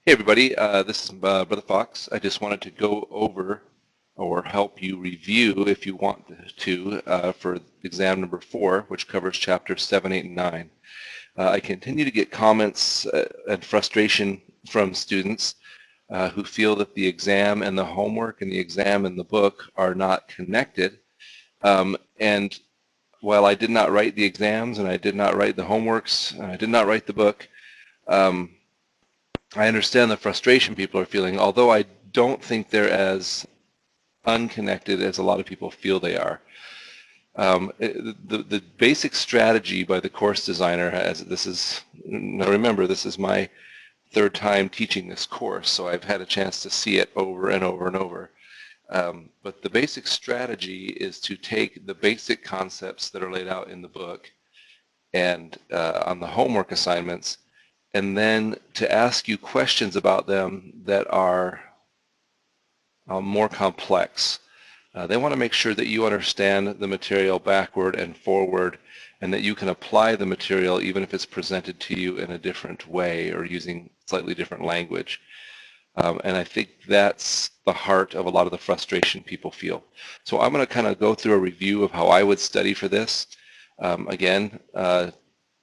Hey everybody, this is Brother Fox. I just wanted to go over or help you review if you want to for exam number 4, which covers chapters 7, 8, and 9. I continue to get comments and frustration from students who feel that the exam and the homework and the exam and the book are not connected. And while I did not write the exams and I did not write the homeworks and I did not write the book, I understand the frustration people are feeling, although I don't think they're as unconnected as a lot of people feel they are. The basic strategy by the course designer, now remember, this is my third time teaching this course, so I've had a chance to see it over and over and over. But the basic strategy is to take the basic concepts that are laid out in the book and on the homework assignments, and then to ask you questions about them that are more complex. They want to make sure that you understand the material backward and forward and that you can apply the material even if it's presented to you in a different way or using slightly different language. And I think that's the heart of a lot of the frustration people feel. So I'm going to kind of go through a review of how I would study for this. Again,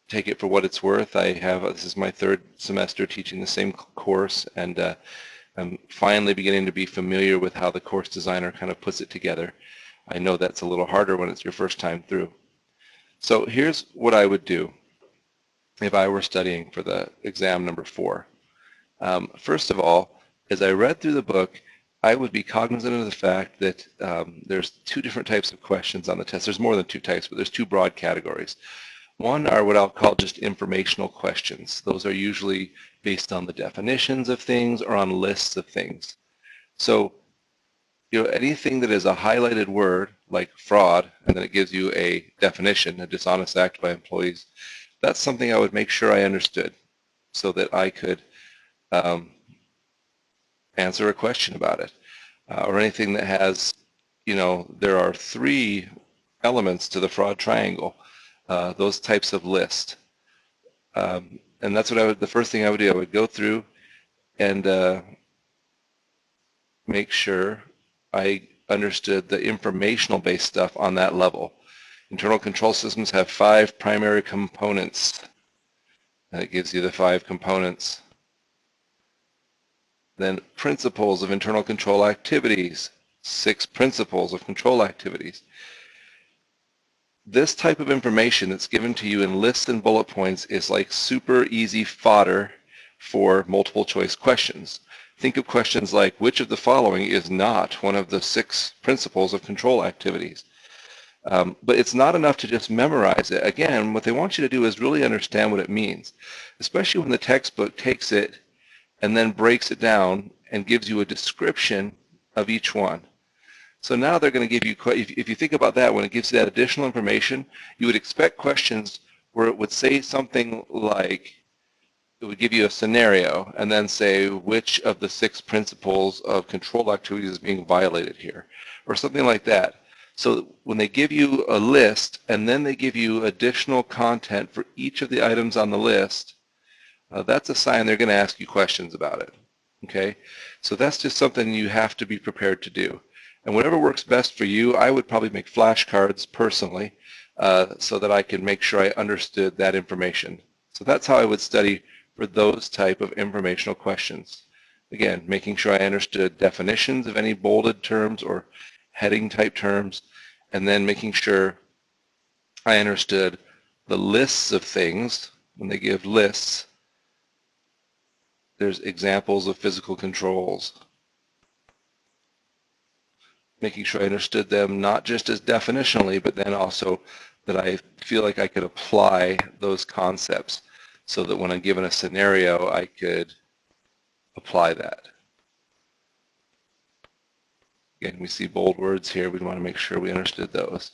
take it for what it's worth. This is my third semester teaching the same course, and I'm finally beginning to be familiar with how the course designer kind of puts it together. I know that's a little harder when it's your first time through. So here's what I would do if I were studying for the exam number 4. First of all, as I read through the book, I would be cognizant of the fact that there's 2 different types of questions on the test. There's more than 2 types, but there's 2 broad categories. One are what I'll call just informational questions. Those are usually based on the definitions of things or on lists of things. So, anything that is a highlighted word like fraud, and then it gives you a definition, a dishonest act by employees, that's something I would make sure I understood so that I could answer a question about it. Or anything that has, there are 3 elements to the fraud triangle. Those types of lists. And that's what the first thing I would do. I would go through and make sure I understood the informational-based stuff on that level. Internal control systems have 5 primary components. And it gives you the 5 components. Then principles of internal control activities. 6 principles of control activities. This type of information that's given to you in lists and bullet points is like super easy fodder for multiple choice questions. Think of questions like, which of the following is not one of the 6 principles of control activities? But it's not enough to just memorize it. Again, what they want you to do is really understand what it means, especially when the textbook takes it and then breaks it down and gives you a description of each one. So now they're going to give you, if you think about that, when it gives you that additional information, you would expect questions where it would say something like, it would give you a scenario and then say which of the 6 principles of control activities is being violated here, or something like that. So when they give you a list and then they give you additional content for each of the items on the list, that's a sign they're going to ask you questions about it. Okay? So that's just something you have to be prepared to do. And whatever works best for you, I would probably make flashcards personally so that I can make sure I understood that information. So that's how I would study for those type of informational questions. Again, making sure I understood definitions of any bolded terms or heading type terms, and then making sure I understood the lists of things. When they give lists, there's examples of physical controls. Making sure I understood them not just as definitionally, but then also that I feel like I could apply those concepts so that when I'm given a scenario, I could apply that. Again, we see bold words here. We want to make sure we understood those.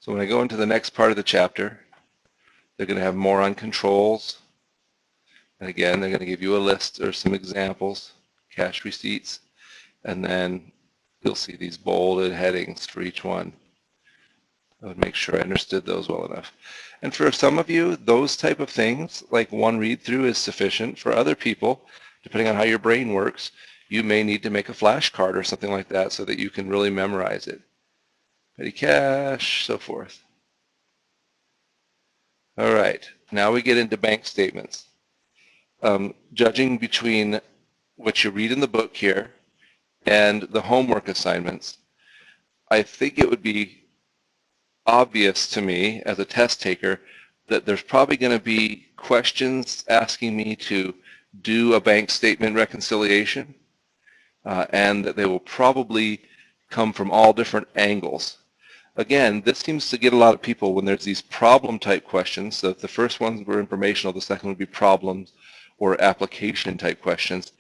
So when I go into the next part of the chapter, they're going to have more on controls. And again, they're going to give you a list or some examples, cash receipts. And then you'll see these bolded headings for each one. I would make sure I understood those well enough. And for some of you, those type of things, like one read through is sufficient. For other people, depending on how your brain works, you may need to make a flashcard or something like that so that you can really memorize it. Petty cash, so forth. All right, now we get into bank statements. Judging between what you read in the book here and the homework assignments, I think it would be obvious to me as a test taker that there's probably going to be questions asking me to do a bank statement reconciliation, and that they will probably come from all different angles. Again, this seems to get a lot of people when there's these problem type questions. So if the first ones were informational, the second would be problems or application type questions.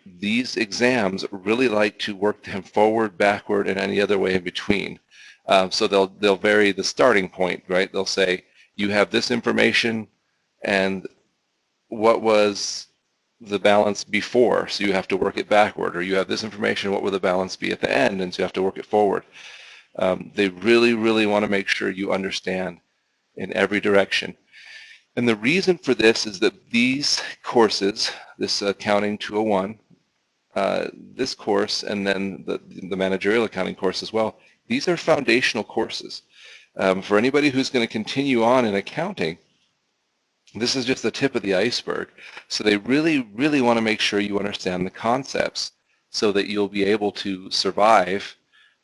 These exams really like to work them forward, backward, and any other way in between. So they'll vary the starting point, right? They'll say, you have this information, and what was the balance before? So you have to work it backward. Or you have this information, what will the balance be at the end? And so you have to work it forward. They really, really want to make sure you understand in every direction. And the reason for this is that these courses, this Accounting 201, this course, and then the managerial accounting course as well, these are foundational courses. For anybody who's going to continue on in accounting, this is just the tip of the iceberg. So they really, really want to make sure you understand the concepts so that you'll be able to survive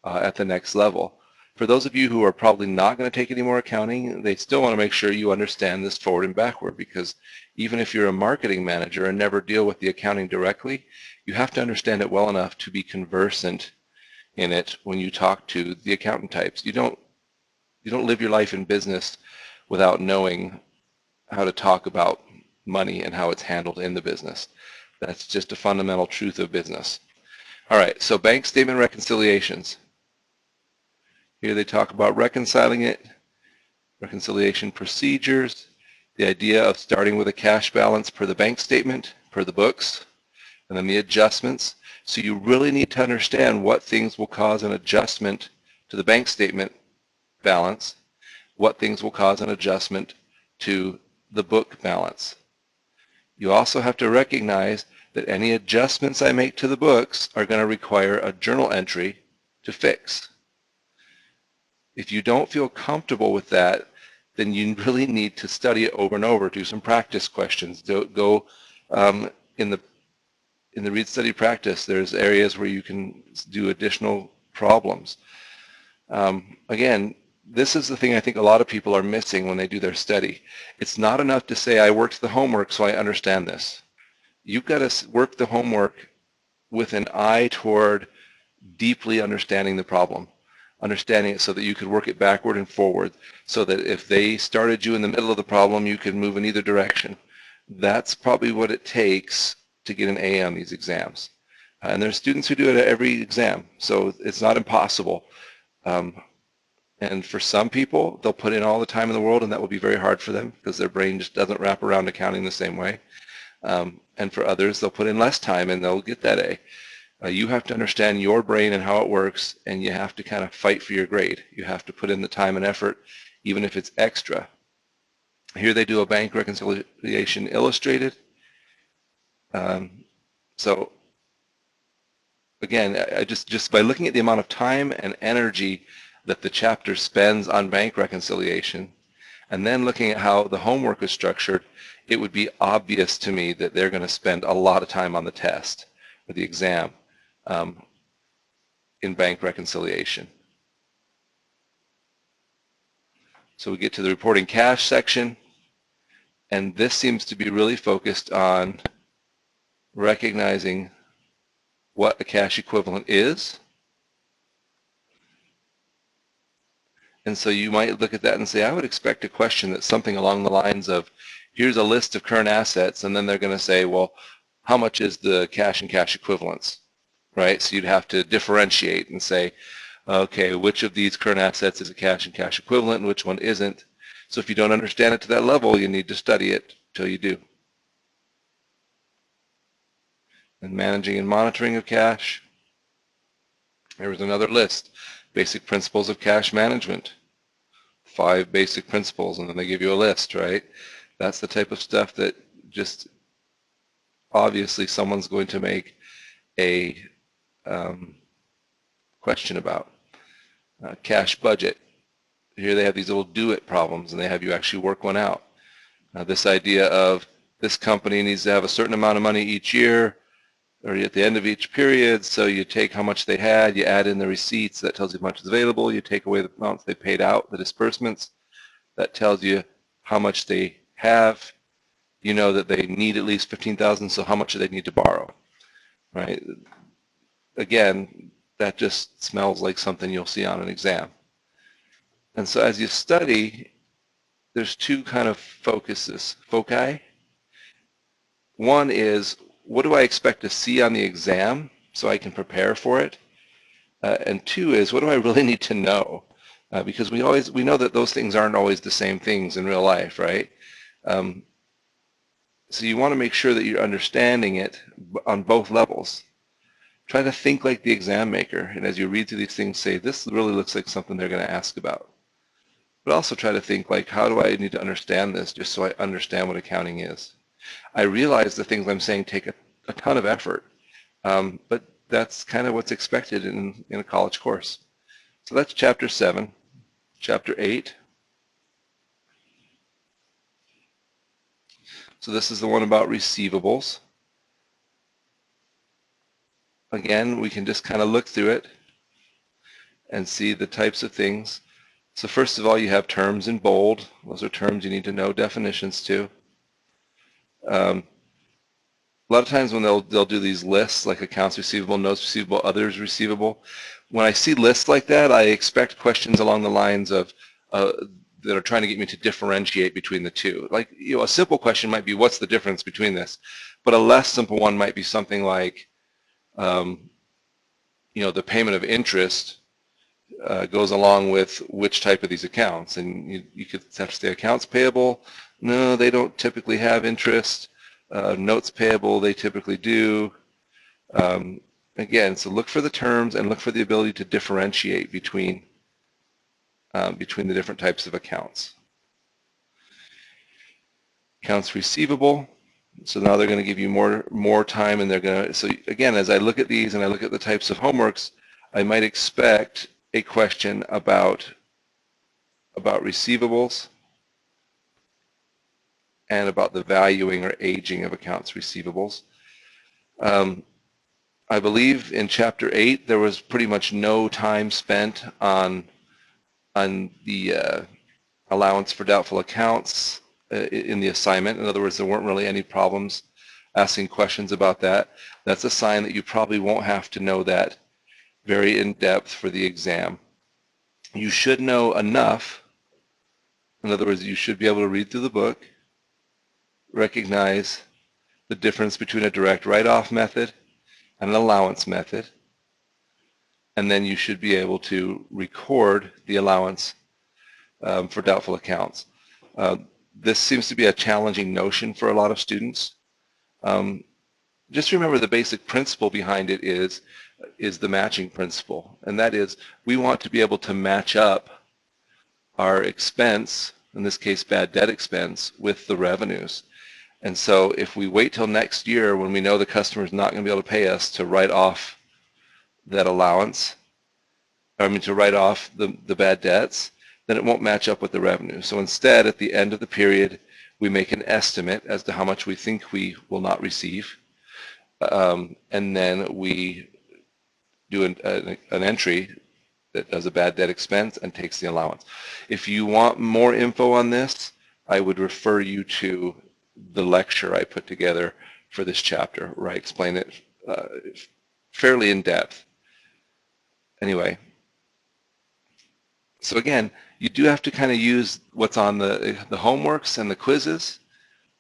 at the next level. For those of you who are probably not going to take any more accounting, they still want to make sure you understand this forward and backward, because even if you're a marketing manager and never deal with the accounting directly, you have to understand it well enough to be conversant in it when you talk to the accountant types. You don't live your life in business without knowing how to talk about money and how it's handled in the business. That's just a fundamental truth of business. All right, so bank statement reconciliations. Here they talk about reconciling it, reconciliation procedures, the idea of starting with a cash balance per the bank statement, per the books, and then the adjustments. So you really need to understand what things will cause an adjustment to the bank statement balance, what things will cause an adjustment to the book balance. You also have to recognize that any adjustments I make to the books are going to require a journal entry to fix. If you don't feel comfortable with that, then you really need to study it over and over, do some practice questions. Go in the read, study, practice, there's areas where you can do additional problems. Again, this is the thing I think a lot of people are missing when they do their study. It's not enough to say, I worked the homework so I understand this. You've got to work the homework with an eye toward deeply understanding the problem, understanding it so that you could work it backward and forward, so that if they started you in the middle of the problem, you could move in either direction. That's probably what it takes to get an A on these exams. And there's students who do it at every exam, so it's not impossible. And for some people, they'll put in all the time in the world, and that will be very hard for them because their brain just doesn't wrap around accounting the same way. And for others, they'll put in less time and they'll get that A. You have to understand your brain and how it works, and you have to kind of fight for your grade. You have to put in the time and effort, even if it's extra. Here they do a bank reconciliation illustrated. So again, I just by looking at the amount of time and energy that the chapter spends on bank reconciliation, and then looking at how the homework is structured, it would be obvious to me that they're going to spend a lot of time on the test or the exam in bank reconciliation. So we get to the reporting cash section, and this seems to be really focused on recognizing what a cash equivalent is. And so you might look at that and say, I would expect a question that's something along the lines of, here's a list of current assets, and then they're going to say, well, how much is the cash and cash equivalents, right? So you'd have to differentiate and say, okay, which of these current assets is a cash and cash equivalent and which one isn't? So if you don't understand it to that level, you need to study it till you do. And managing and monitoring of cash. There was another list, basic principles of cash management. 5 basic principles, and then they give you a list, right? That's the type of stuff that just obviously someone's going to make a question about. Cash budget. Here they have these little do-it problems, and they have you actually work one out. This idea of this company needs to have a certain amount of money each year or at the end of each period, so you take how much they had, you add in the receipts, that tells you how much is available, you take away the amounts they paid out, the disbursements, that tells you how much they have. You know that they need at least $15,000, so how much do they need to borrow, right? Again, that just smells like something you'll see on an exam. And so as you study, there's two kind of foci. One is, what do I expect to see on the exam so I can prepare for it? And two is, what do I really need to know? Because we know that those things aren't always the same things in real life, right? So you want to make sure that you're understanding it on both levels. Try to think like the exam maker, and as you read through these things, say, this really looks like something they're going to ask about. But also try to think like, how do I need to understand this just so I understand what accounting is? I realize the things I'm saying take a ton of effort, but that's kind of what's expected in a college course. So that's Chapter 7. Chapter 8. So this is the one about receivables. Again, we can just kind of look through it and see the types of things. So first of all, you have terms in bold. Those are terms you need to know definitions to. A lot of times when they'll do these lists, like accounts receivable, notes receivable, others receivable, when I see lists like that, I expect questions along the lines of that are trying to get me to differentiate between the two. Like, a simple question might be, what's the difference between this? But a less simple one might be something like, the payment of interest goes along with which type of these accounts. And you could have to say accounts payable. No, they don't typically have interest. Notes payable, they typically do. Again, so look for the terms and look for the ability to differentiate between the different types of accounts. Accounts receivable. So now they're going to give you more time, and they're going to, so again, as I look at these and I look at the types of homeworks, I might expect a question about receivables and about the valuing or aging of accounts receivables. I believe in Chapter 8 there was pretty much no time spent on the allowance for doubtful accounts in the assignment. In other words, there weren't really any problems asking questions about that. That's a sign that you probably won't have to know that very in depth for the exam. You should know enough. In other words, you should be able to read through the book, recognize the difference between a direct write-off method and an allowance method, and then you should be able to record the allowance for doubtful accounts. This seems to be a challenging notion for a lot of students. Just remember the basic principle behind it is the matching principle, and that is we want to be able to match up our expense, in this case bad debt expense, with the revenues. And so if we wait till next year when we know the customer is not going to be able to pay us to write off that allowance, to write off the bad debts, then it won't match up with the revenue. So instead, at the end of the period, we make an estimate as to how much we think we will not receive, and then we do an entry that does a bad debt expense and takes the allowance. If you want more info on this, I would refer you to the lecture I put together for this chapter, where I explain it fairly in depth. Anyway, so again, you do have to kind of use what's on the homeworks and the quizzes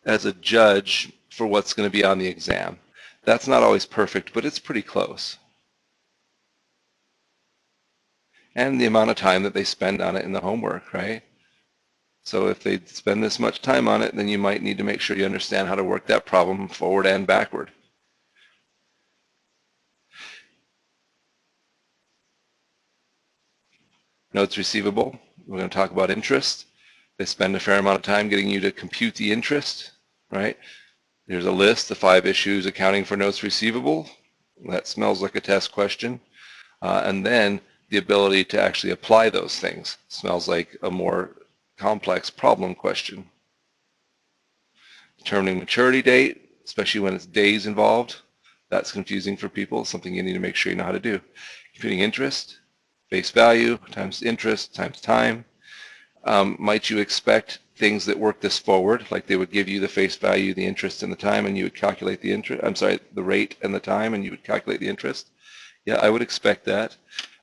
as a judge for what's going to be on the exam. That's not always perfect, but it's pretty close. And the amount of time that they spend on it in the homework, right? So if they spend this much time on it, then you might need to make sure you understand how to work that problem forward and backward. Notes receivable. We're going to talk about interest. They spend a fair amount of time getting you to compute the interest, right? There's a list of 5 issues accounting for notes receivable. That smells like a test question. And then the ability to actually apply those things smells like a more complex problem question. Determining maturity date, especially when it's days involved, that's confusing for people, something you need to make sure you know how to do. Computing interest, face value times interest times time. Might you expect things that work this forward, like they would give you the face value, the interest, and the time, and you would calculate the interest, the rate and the time, and you would calculate the interest? Yeah, I would expect that.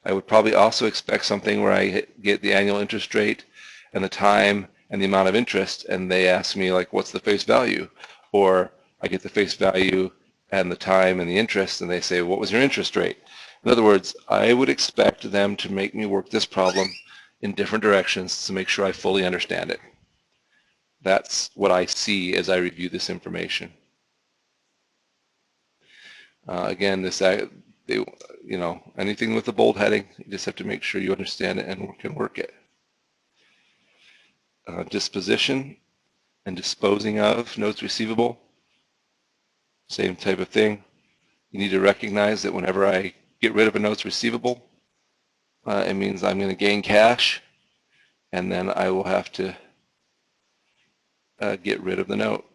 I would probably also expect something where I get the annual interest rate and the time and the amount of interest, and they ask me, like, what's the face value? Or I get the face value and the time and the interest, and they say, what was your interest rate? In other words, I would expect them to make me work this problem in different directions to make sure I fully understand it. That's what I see as I review this information. Again, anything with a bold heading, you just have to make sure you understand it and can work it. Disposition and disposing of notes receivable, same type of thing. You need to recognize that whenever I get rid of a notes receivable, it means I'm going to gain cash, and then I will have to get rid of the note,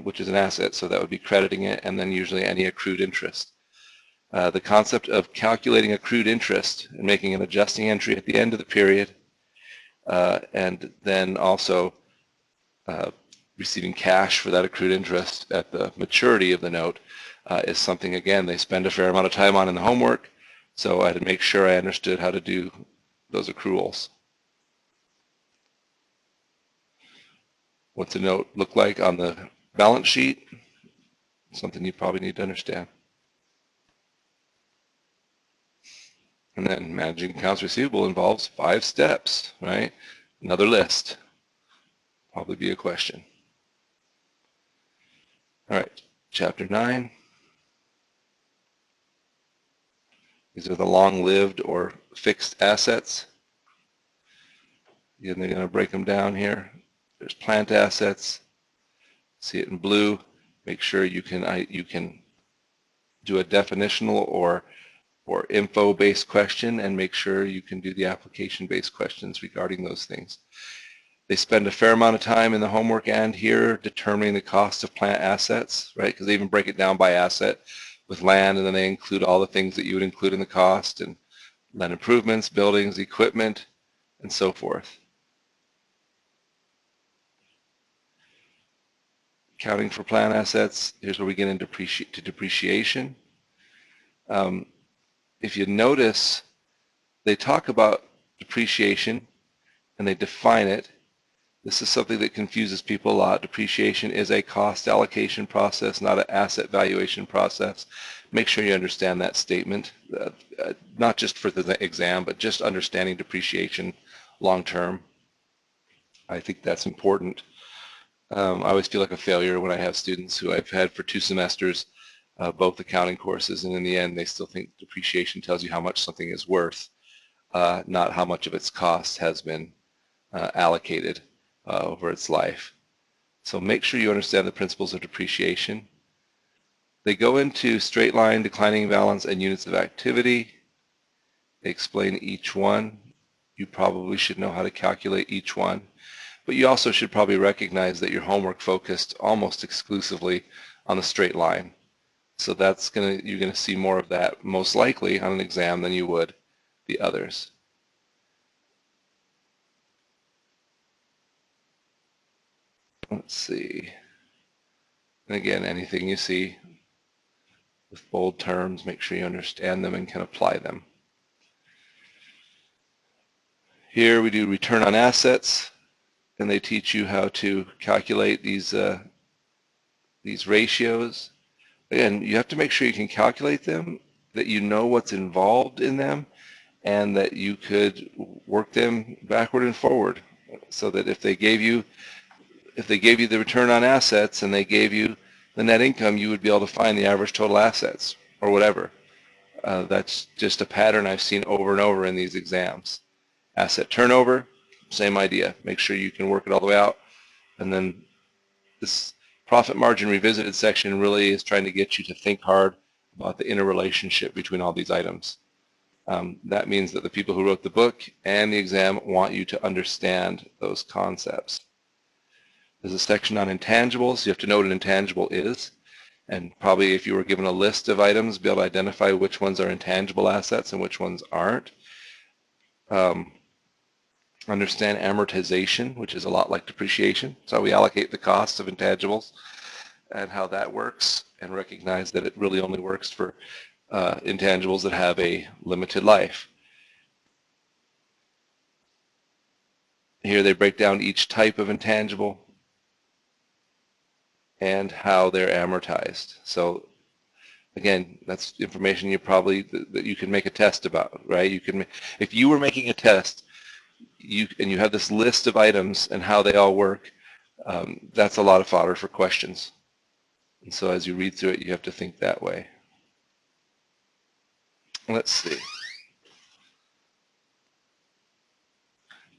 which is an asset, so that would be crediting it, and then usually any accrued interest. The concept of calculating accrued interest and making an adjusting entry at the end of the period, and then also receiving cash for that accrued interest at the maturity of the note is something, again, they spend a fair amount of time on in the homework, so I had to make sure I understood how to do those accruals. What's a note look like on the balance sheet? Something you probably need to understand. And then managing accounts receivable involves 5 steps, right? Another list. Probably be a question. All right, Chapter 9. These are the long-lived or fixed assets. Again, they're going to break them down here. There's plant assets. See it in blue. Make sure you can do a definitional or info-based question, and make sure you can do the application-based questions regarding those things. They spend a fair amount of time in the homework and here determining the cost of plant assets, right? Because they even break it down by asset with land, and then they include all the things that you would include in the cost, and land improvements, buildings, equipment, and so forth. Accounting for plant assets, here's where we get into depreciation. If you notice, they talk about depreciation and they define it. This is something that confuses people a lot. Depreciation is a cost allocation process, not an asset valuation process. Make sure you understand that statement, not just for the exam, but just understanding depreciation long term. I think that's important. I always feel like a failure when I have students who I've had for 2 semesters, both accounting courses, and in the end they still think depreciation tells you how much something is worth, not how much of its cost has been allocated over its life. So make sure you understand the principles of depreciation. They go into straight line, declining balance, and units of activity. They explain each one. You probably should know how to calculate each one. But you also should probably recognize that your homework focused almost exclusively on the straight line. So you're going to see more of that most likely on an exam than you would the others. Let's see. And again, anything you see with bold terms, make sure you understand them and can apply them. Here we do return on assets, and they teach you how to calculate these ratios. Again, you have to make sure you can calculate them, that you know what's involved in them, and that you could work them backward and forward, so that if they gave you the return on assets and they gave you the net income, you would be able to find the average total assets or whatever. That's just a pattern I've seen over and over in these exams. Asset turnover, same idea. Make sure you can work it all the way out. And then this profit margin revisited section really is trying to get you to think hard about the interrelationship between all these items. That means that the people who wrote the book and the exam want you to understand those concepts. There's a section on intangibles. You have to know what an intangible is. And probably if you were given a list of items, be able to identify which ones are intangible assets and which ones aren't. Understand amortization, which is a lot like depreciation. So we allocate the costs of intangibles and how that works, and recognize that it really only works for intangibles that have a limited life. Here they break down each type of intangible and how they're amortized. So again, that's information you probably that you can make a test about, right? You can, if you were making a test, and you have this list of items and how they all work, that's a lot of fodder for questions. And so as you read through it, you have to think that way. Let's see.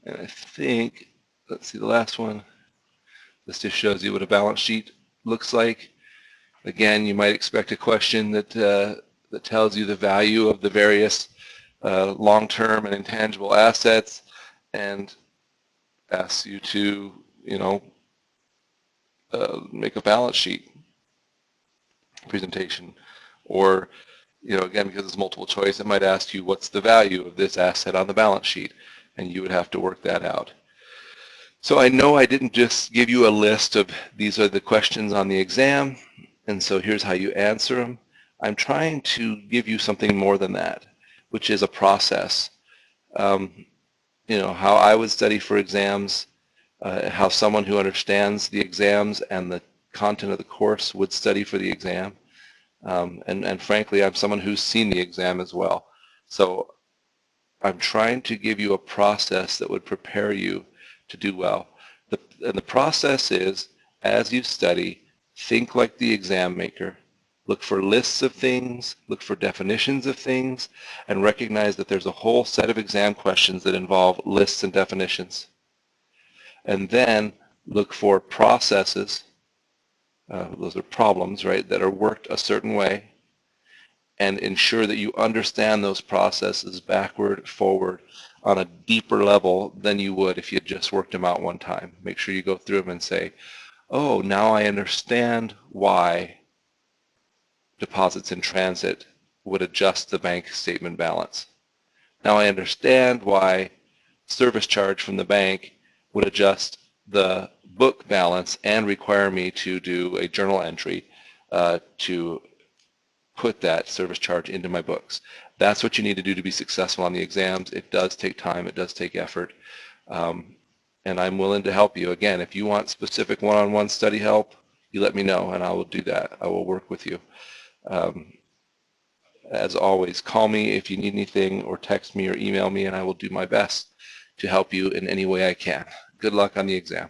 And I think, let's see the last one. This just shows you what a balance sheet looks like. Again, you might expect a question that that tells you the value of the various long-term and intangible assets, and asks you to, make a balance sheet presentation. Or, again, because it's multiple choice, it might ask you what's the value of this asset on the balance sheet, and you would have to work that out. So I know I didn't just give you a list of these are the questions on the exam, and so here's how you answer them. I'm trying to give you something more than that, which is a process. How I would study for exams, how someone who understands the exams and the content of the course would study for the exam. And frankly, I'm someone who's seen the exam as well. So I'm trying to give you a process that would prepare you to do well. And the process is, as you study, think like the exam maker. Look for lists of things, look for definitions of things, and recognize that there's a whole set of exam questions that involve lists and definitions. And then look for processes, those are problems, right, that are worked a certain way, and ensure that you understand those processes backward, forward, on a deeper level than you would if you had just worked them out one time. Make sure you go through them and say, oh, now I understand why deposits in transit would adjust the bank statement balance. Now I understand why service charge from the bank would adjust the book balance and require me to do a journal entry to put that service charge into my books. That's what you need to do to be successful on the exams. It does take time. It does take effort. And I'm willing to help you. Again, if you want specific one-on-one study help, you let me know and I will do that. I will work with you. As always, call me if you need anything, or text me or email me, and I will do my best to help you in any way I can. Good luck on the exam.